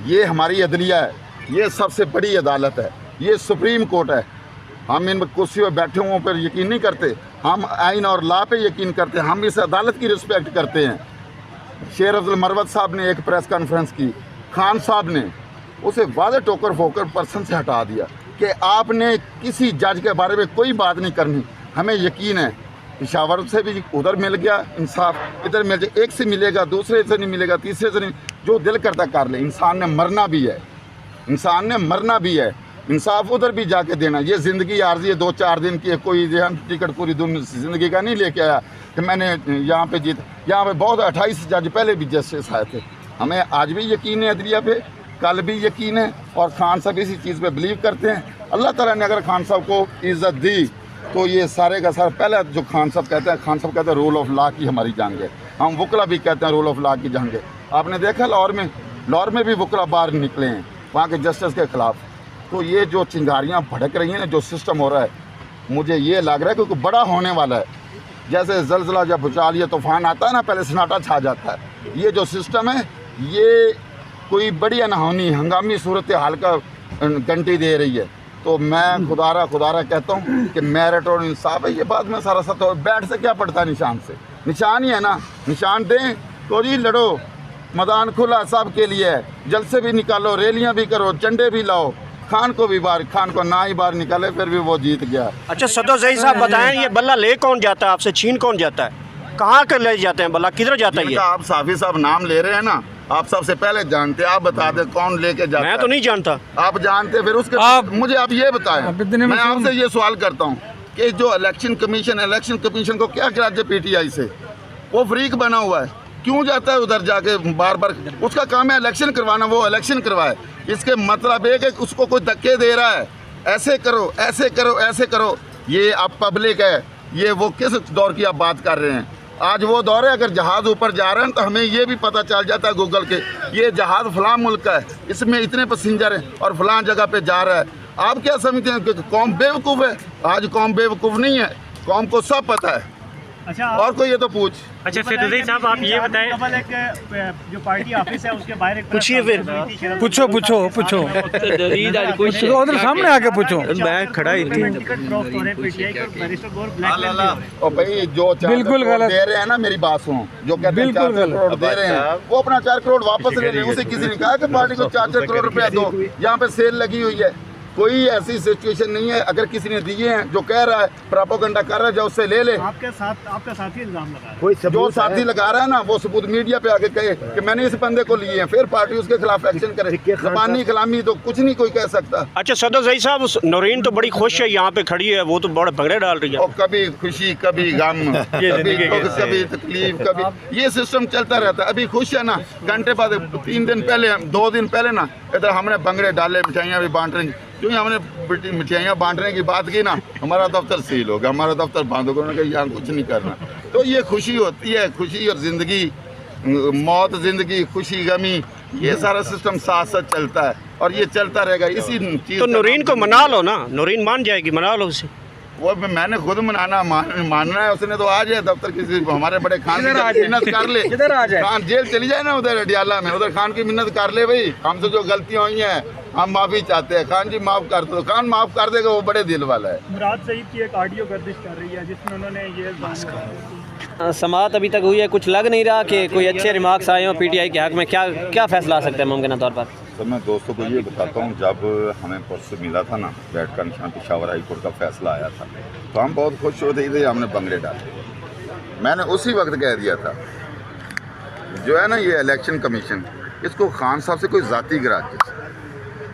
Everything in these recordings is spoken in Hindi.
ये हमारी अदलिया है, ये सबसे बड़ी अदालत है, ये सुप्रीम कोर्ट है। हम इन कुर्सियों पर बैठे हुओं पर यकीन नहीं करते, हम आइन और लॉ पे यकीन करते हैं, हम इस अदालत की रिस्पेक्ट करते हैं। शेर अब्दुल मरवत साहब ने एक प्रेस कॉन्फ्रेंस की, खान साहब ने उसे वादे टोकर फोकर पर्सन से हटा दिया कि आपने किसी जज के बारे में कोई बात नहीं करनी। हमें यकीन है पेशावर से भी उधर मिल गया इंसाफ, इधर मिल जाए, एक से मिलेगा, दूसरे से नहीं मिलेगा, तीसरे से नहीं, जो दिल करता कर ले। इंसान ने मरना भी है, इंसान ने मरना भी है, इंसाफ उधर भी जाके देना। ये ज़िंदगी आर्जी है 2-4 दिन की है, कोई टिकट पूरी ज़िंदगी का नहीं लेके आया कि मैंने यहाँ पे जीत। यहाँ पे बहुत 28 जज पहले भी जस्टिस आए थे। हमें आज भी यकीन है अदलिया पे, कल भी यकीन है, और खान साहब इसी चीज़ पे बिलीव करते हैं। अल्लाह ताला ने अगर खान साहब को इज़्ज़त दी तो ये सारे का सारा, पहले जो खान साहब कहते हैं, खान साहब कहते हैं रूल ऑफ लॉ की हमारी जंग है। हम वकला भी कहते हैं रूल ऑफ लॉ की जंग है। आपने देखा लाहौर में भी वकला बाहर निकले हैं वहाँ के जस्टिस के ख़िलाफ़। तो ये जो चिंगारियाँ भड़क रही हैं, जो सिस्टम हो रहा है, मुझे ये लग रहा है कि कुछ बड़ा होने वाला है। जैसे ज़लज़ला या भूचाल या तूफ़ान आता है ना, पहले सन्नाटा छा जाता है। ये जो सिस्टम है, ये कोई बड़ी अनहोनी हंगामी सूरत हाल का घंटी दे रही है। तो मैं खुदारा कहता हूँ कि मेरिट और इंसाफ है, ये बात में सारा सच हो। बैठ से क्या पड़ता है निशान से, निशान ही है ना, निशान दें तो जी लड़ो, मैदान खुला सब के लिए है। जलसे भी निकालो, रैलियाँ भी करो, झंडे भी लाओ। खान को भी बाहर, खान को ना ही बाहर निकाले फिर भी वो जीत गया। अच्छा सदोज़ई साहब बताएं, ये बल्ला ले कौन जाता है, आपसे छीन कौन जाता है, कहाँ कर ले जाते हैं बल्ला, किधर जाता है? ये आप साफी साहब नाम ले रहे हैं ना, आप सबसे पहले जानते हैं, आप बता दें कौन लेके जाता है। मैं तो नहीं जानता। आप जानते, फिर उसके मुझे आप ये बताएं। मैं आपसे ये सवाल करता हूँ कि जो इलेक्शन कमीशन को क्या कराजे पीटीआई से, वो फ्रीक बना हुआ है, क्यों जाता है उधर जाके बार बार? उसका काम है इलेक्शन करवाना, वो इलेक्शन करवाए। इसके मतलब एक है कि उसको कोई धक्के दे रहा है, ऐसे करो, ऐसे करो, ऐसे करो। ये अब पब्लिक है, ये वो किस दौर की आप बात कर रहे हैं? आज वो दौर है, अगर जहाज़ ऊपर जा रहे हैं तो हमें ये भी पता चल जाता है गूगल के, ये जहाज़ फलां मुल्क का है, इसमें इतने पैसेंजर हैं और फलां जगह पे जा रहा है। आप क्या समझते हैं कि कौम बेवकूफ़ है? आज कौम बेवकूफ़ नहीं है, कौम को सब पता है। अच्छा, और कोई ये तो पूछ। अच्छा सदोज़ई साहब, आप ये बताएं, जो पार्टी ऑफिस है उसके बाहर पूछिए, फिर पूछो उधर सामने आके पूछो। मैं खड़ा ही भाई जो बिल्कुल गलत दे रहे हैं ना, मेरी बात सुनो, जो कहते हैं 4 करोड़ दे रहे हैं, वो अपना 4 करोड़ वापस ले लें। उसे किसी ने कहा कि पार्टी को 4 करोड़ रुपया दो, यहाँ पे सेल लगी हुई है। कोई ऐसी सिचुएशन नहीं है। अगर किसी ने दिए हैं, जो कह रहा है प्रोपेगेंडा कर रहा है, जो उससे ले ले। आपका साथी इल्जाम लगा रहा है, जो साथी लगा रहा है ना, वो सबूत मीडिया पे आके कहे कि मैंने इस बंदे को लिए हैं, फिर पार्टी उसके खिलाफ एक्शन करे। ज़बानी कलामी तो कुछ नहीं कोई कह सकता। अच्छा सदोज़ई साहब, नौरीन तो बड़ी खुश है, यहाँ पे खड़ी है, वो तो बड़े भगड़े डाल रही है। और कभी खुशी, कभी गम, कभी तकलीफ, कभी ये सिस्टम चलता रहता है। अभी खुश है ना, घंटे बाद 2 दिन पहले ना इधर हमने भंगड़े डाले, मिठाइयाँ भी बांट रहे हैं। क्योंकि हमने मिठाइयाँ बांटने की बात की ना, हमारा दफ्तर सील हो गया, हमारा दफ्तर बंद हो गया। उन्होंने कहा यहाँ कुछ नहीं करना। तो ये खुशी होती है, खुशी और ज़िंदगी, मौत, ज़िंदगी, खुशी, गमी, ये सारा सिस्टम साथ साथ चलता है और ये चलता रहेगा। इसी चीज़ तो नौरीन को मना लो ना, नौरीन मान जाएगी, मना लो उसे। वो मैंने खुद मानना है। उसने तो आ जाए दफ्तर, किसी हमारे बड़े खान की मिन्नत कर ले, खान जेल चली जाए ना उधर अडियाला में, उधर खान की मिन्नत कर ले। भाई हमसे जो गलतियाँ हुई हैं हम माफ़ी चाहते हैं, खान जी माफ़ कर दो। खान माफ़ कर देगा, वो बड़े दिल वाला है। मुराद सईद की एक ऑडियो गर्दिश कर रही है जिसमें उन्होंने ये समाअत अभी तक हुई है, कुछ लग नहीं रहा कि कोई अच्छे रिमार्क्स आए हों पीटीआई के हक़ में। क्या फैसला आ सकता है मुमकिन तौर पर? तो मैं दोस्तों को ये बताता हूँ, जब हमें परसों मिला था ना बैठ का निशान, पेशावर हाई कोर्ट का फैसला आया था, तो हम बहुत खुश होते थे। हमने भंगड़े डाले। मैंने उसी वक्त कह दिया था, जो है ना ये इलेक्शन कमीशन, इसको खान साहब से कोई ज़ाती गराज,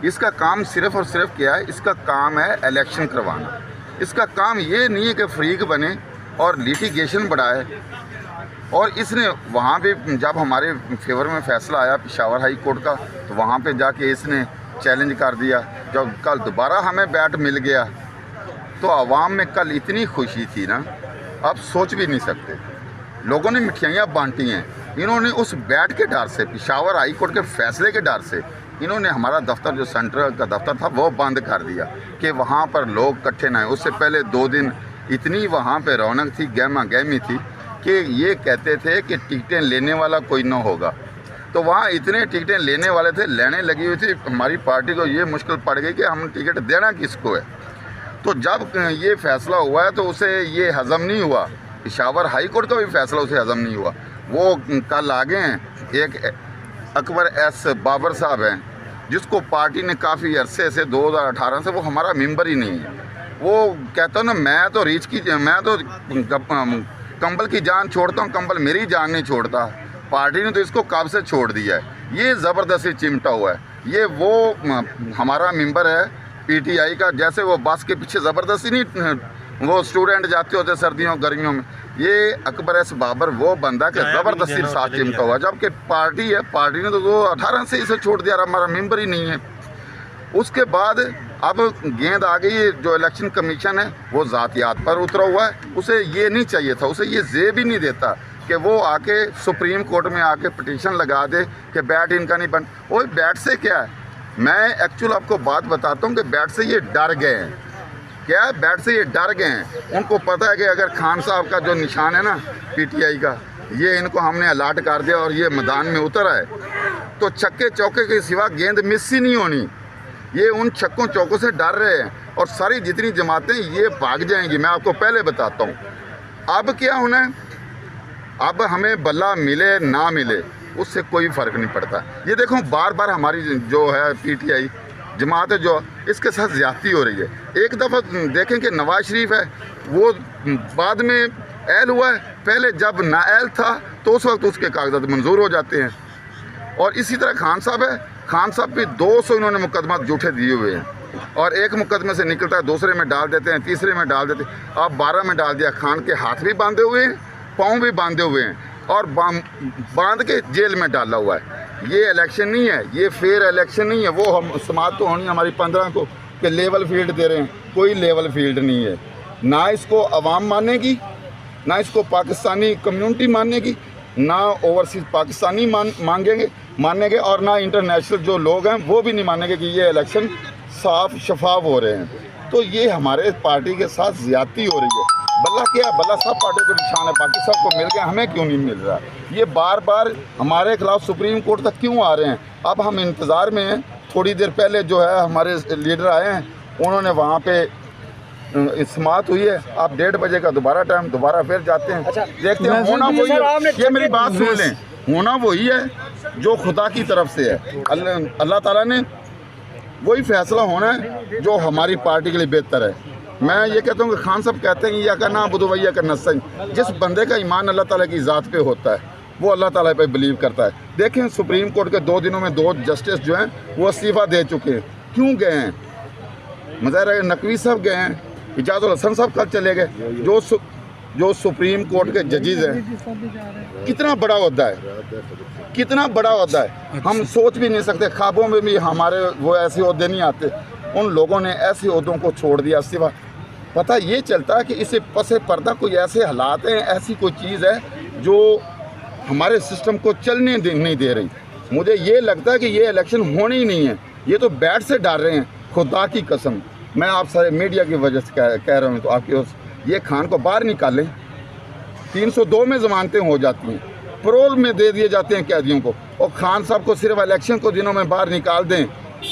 इसका काम सिर्फ़ और सिर्फ क्या है? इसका काम है इलेक्शन करवाना। इसका काम ये नहीं है कि फ्रीक बने और लिटिगेशन बढ़ाए। और इसने वहाँ पे जब हमारे फेवर में फ़ैसला आया पेशावर हाई कोर्ट का, तो वहाँ पे जाके इसने चैलेंज कर दिया। जब कल दोबारा हमें बैट मिल गया तो आवाम में कल इतनी खुशी थी ना, आप सोच भी नहीं सकते। लोगों ने मिठाइयाँ बांटी हैं। इन्होंने उस बैट के डर से, पेशावर हाई कोर्ट के फ़ैसले के डर से, इन्होंने हमारा दफ्तर, जो सेंट्रल का दफ्तर था, वो बंद कर दिया कि वहाँ पर लोग इकट्ठे ना आए। उससे पहले 2 दिन इतनी वहाँ पे रौनक थी, गहमा गहमी थी कि ये कहते थे कि टिकटें लेने वाला कोई ना होगा। तो वहाँ इतने टिकटें लेने वाले थे, लेने लगी हुई थी। हमारी पार्टी को ये मुश्किल पड़ गई कि हम टिकट देना किसको है। तो जब ये फैसला हुआ है तो उसे ये हज़म नहीं हुआ, पेशावर हाई कोर्ट का भी फैसला उसे हज़म नहीं हुआ। वो कल आ गए हैं, एक अकबर एस बाबर साहब हैं जिसको पार्टी ने काफ़ी अरसे से 2018 से, वो हमारा मेंबर ही नहीं है। वो कहता ना मैं तो कंबल की जान छोड़ता हूँ, कंबल मेरी जान नहीं छोड़ता। पार्टी ने तो इसको कब से छोड़ दिया है, ये ज़बरदस्ती चिमटा हुआ है। ये वो हमारा मेंबर है पीटीआई का, जैसे वो बस के पीछे ज़बरदस्ती नहीं वो स्टूडेंट जाते होते सर्दियों गर्मियों में, ये अकबर एस बाबर वो बंदा के ज़बरदस्ती साथ चिमटा हुआ। जबकि पार्टी है, पार्टी ने तो 2018 से इसे छोड़ दिया, हमारा मेंबर ही नहीं है। उसके बाद अब गेंद आ गई, जो इलेक्शन कमीशन है वो ज़ातियात पर उतरा हुआ है। उसे ये नहीं चाहिए था, उसे ये ज़ेब ही नहीं देता कि वो आके सुप्रीम कोर्ट में आके पिटीशन लगा दे कि बैट इनका नहीं बन। वो बैट से क्या है, मैं एक्चुअल आपको बात बताता हूँ कि बैट से ये डर गए हैं। क्या है, बैट से ये डर गए हैं। उनको पता है कि अगर खान साहब का जो निशान है ना पीटीआई का, ये इनको हमने अलाट कर दिया और ये मैदान में उतर आए तो छक्के चौके के सिवा गेंद मिस ही नहीं होनी। ये उन छक्कों चौकों से डर रहे हैं और सारी जितनी जमातें ये भाग जाएंगी। मैं आपको पहले बताता हूँ अब क्या होना है। अब हमें बल्ला मिले ना मिले उससे कोई फ़र्क नहीं पड़ता। ये देखो बार बार हमारी जो है पीटीआई जमात है जो इसके साथ ज़्यादती हो रही है। एक दफ़ा देखें कि नवाज शरीफ है वो बाद में एल हुआ है, पहले जब नाएल था तो उस वक्त उसके कागजात मंजूर हो जाते हैं। और इसी तरह खान साहब है, खान साहब भी 200 इन्होंने मुकदमा झूठे दिए हुए हैं और एक मुकदमे से निकलता है दूसरे में डाल देते हैं, तीसरे में डाल देते हैं। अब 12 में डाल दिया। खान के हाथ भी बांधे हुए हैं, पाँव भी बांधे हुए हैं और बांध के जेल में डाला हुआ है। ये इलेक्शन नहीं है, ये फेयर इलेक्शन नहीं है। वो हम समात तो होनी हमारी 15 को कि लेवल फील्ड दे रहे हैं, कोई लेवल फील्ड नहीं है। ना इसको अवाम मानेगी, ना इसको पाकिस्तानी कम्युनिटी मानेगी, ना ओवरसीज़ पाकिस्तानी मानेंगे और ना इंटरनेशनल जो लोग हैं वो भी नहीं मानेंगे कि ये इलेक्शन साफ शफाफ हो रहे हैं। तो ये हमारे पार्टी के साथ ज़्यादती हो रही है। बल्ला क्या है, बल्ला सब पार्टियों को निशान है, बाकी सबको मिल गया, हमें क्यों नहीं मिल रहा। ये बार बार हमारे खिलाफ सुप्रीम कोर्ट तक क्यों आ रहे हैं। अब हम इंतज़ार में हैं। थोड़ी देर पहले जो है हमारे लीडर आए हैं, उन्होंने वहाँ पे समात हुई है। अब 1:30 बजे का दोबारा टाइम, दोबारा फिर जाते हैं। देखते हैं होना वही है। ये मेरी बात सुन लें, होना वही है जो खुदा की तरफ से है। अल्लाह ताला ने वही फैसला होना है जो हमारी पार्टी के लिए बेहतर है। मैं ये कहता हूँ कि खान साहब कहते हैं या का ना बुदवैया का नसन, जिस बंदे का ईमान अल्लाह ताला की ज़ात पे होता है वो अल्लाह ताला पे बिलीव करता है। देखें सुप्रीम कोर्ट के 2 दिनों में 2 जस्टिस जो हैं वो इस्तीफ़ा दे चुके हैं। क्यों गए हैं? मुज़ाहिर नकवी साहब गए हैं, इजाज़ुल हसन साहब कल चले गए। जो सुप्रीम कोर्ट के जजेस हैं, कितना बड़ा होता है, कितना बड़ा होता है, हम सोच भी नहीं सकते। ख्वाबों में भी हमारे वो ऐसे ओहदे नहीं आते। उन लोगों ने ऐसे ओहदों को छोड़ दिया इस्तीफ़ा। पता ये चलता है कि इसे पसे पर्दा कोई ऐसे हालात हैं, ऐसी कोई चीज़ है जो हमारे सिस्टम को चलने नहीं दे रही। मुझे ये लगता है कि ये इलेक्शन होनी ही नहीं है। ये तो बैट से डाल रहे हैं, खुदा की कसम। मैं आप सारे मीडिया की वजह से कह रहा हूँ, तो आपकी ये खान को बाहर निकालें। 302 में ज़मानतें हो जाती हैं, परोल में दे दिए जाते हैं कैदियों को, और खान साहब को सिर्फ इलेक्शन को दिनों में बाहर निकाल दें।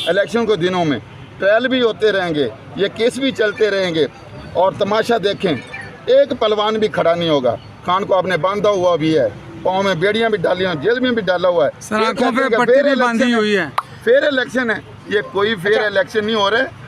इलेक्शन को दिनों में ट्रायल भी होते रहेंगे, ये केस भी चलते रहेंगे और तमाशा देखें, एक पहलवान भी खड़ा नहीं होगा। खान को आपने बांधा हुआ भी है, पाँव में बेड़ियाँ भी डाली हैं, जेल में भी डाला हुआ है, आंखों पे पट्टी भी बांधी हुई है। फेयर इलेक्शन है, ये कोई फेयर इलेक्शन नहीं हो रहा।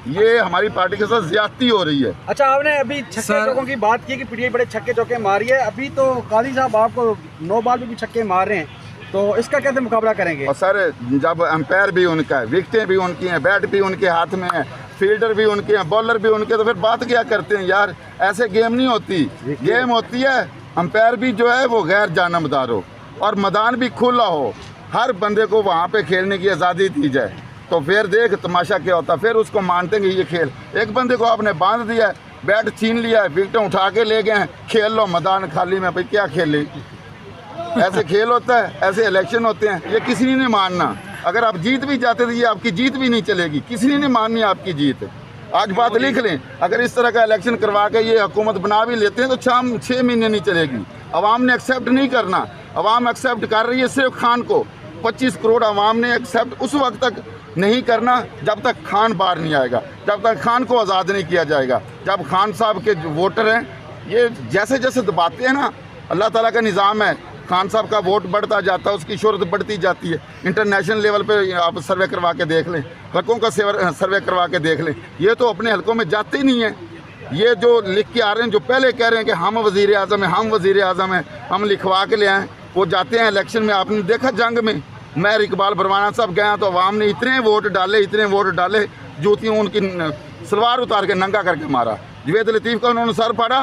ये हमारी पार्टी के साथ ज्यादती हो रही है। अच्छा, आपने अभी छक्के चौकों की बात की कि पीटीआई बड़े छक्के चौके मार रही है। अभी तो काजी साहब आपको 9 बार भी छक्के मार रहे हैं, तो इसका कैसे मुकाबला करेंगे? और सर जब एम्पायर भी उनका है, विकेटें भी उनकी हैं, बैट भी उनके हाथ में है, फील्डर भी उनके हैं, बॉलर भी उनके, तो फिर बात क्या करते हैं यार। ऐसे गेम नहीं होती। गेम होती है एम्पायर भी जो है वो गैर जानबदार हो और मैदान भी खुला हो, हर बंदे को वहाँ पे खेलने की आज़ादी दी जाए, तो फिर देख तमाशा क्या होता। फिर उसको मानते हैं ये खेल। एक बंदे को आपने बांध दिया है, बैट छीन लिया है, विकेटें उठा के ले गए हैं, खेल लो मैदान खाली में, भाई क्या खेले। ऐसे खेल होता है, ऐसे इलेक्शन होते हैं। ये किसी ने नहीं मानना। अगर आप जीत भी जाते तो ये आपकी जीत भी नहीं चलेगी, किसी ने नहीं माननी आपकी जीत। आज बात लिख लें, अगर इस तरह का इलेक्शन करवा के ये हुकूमत बना भी लेते हैं तो 6 महीने नहीं चलेगी। अवाम ने एक्सेप्ट नहीं करना। अवाम एक्सेप्ट कर रही है सिर्फ खान को, 25 करोड़ आवाम ने एक्सेप्ट उस वक्त तक नहीं करना जब तक खान बाहर नहीं आएगा, जब तक खान को आज़ाद नहीं किया जाएगा। जब खान साहब के जो वोटर हैं ये जैसे जैसे दबाते हैं ना, अल्लाह ताला का निज़ाम है, खान साहब का वोट बढ़ता जाता है, उसकी शोहरत बढ़ती जाती है। इंटरनेशनल लेवल पे आप सर्वे करवा के देख लें, हलकों का सर्वे करवा के देख लें, ये तो अपने हलकों में जाते ही नहीं है। ये जो लिख के आ रहे हैं, जो पहले कह रहे हैं कि हम वज़ीर आज़म हैं, हम वज़ीर आज़म हैं, हम लिखवा के ले आएँ, वो जाते हैं इलेक्शन में। आपने देखा जंग में मैं इकबाल बरवाना साहब गया तो अवाम ने इतने वोट डाले, जूतियों उनकी सलवार उतार के नंगा करके मारा। जवेद लतीफ़ का उन्होंने सर फाड़ा,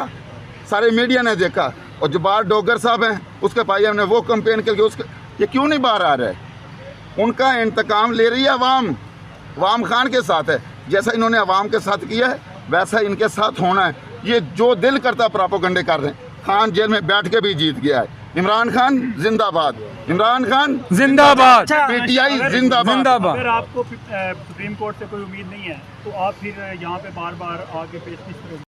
सारे मीडिया ने देखा। और जबार डोगर साहब हैं, उसके भाई हमने वो कंपेन करके उसके ये क्यों नहीं बाहर आ रहा है? उनका इंतकाम ले रही है अवाम खान के साथ है। जैसा इन्होंने अवाम के साथ किया है वैसा इनके साथ होना है। ये जो दिल करता प्रोपेगेंडे कर रहे हैं। खान जेल में बैठ के भी जीत गया है। इमरान खान जिंदाबाद, इमरान खान जिंदाबाद, पीटीआई जिंदाबाद। अगर आपको सुप्रीम कोर्ट से कोई उम्मीद नहीं है तो आप फिर यहाँ पे बार बार आके पेश करोगे?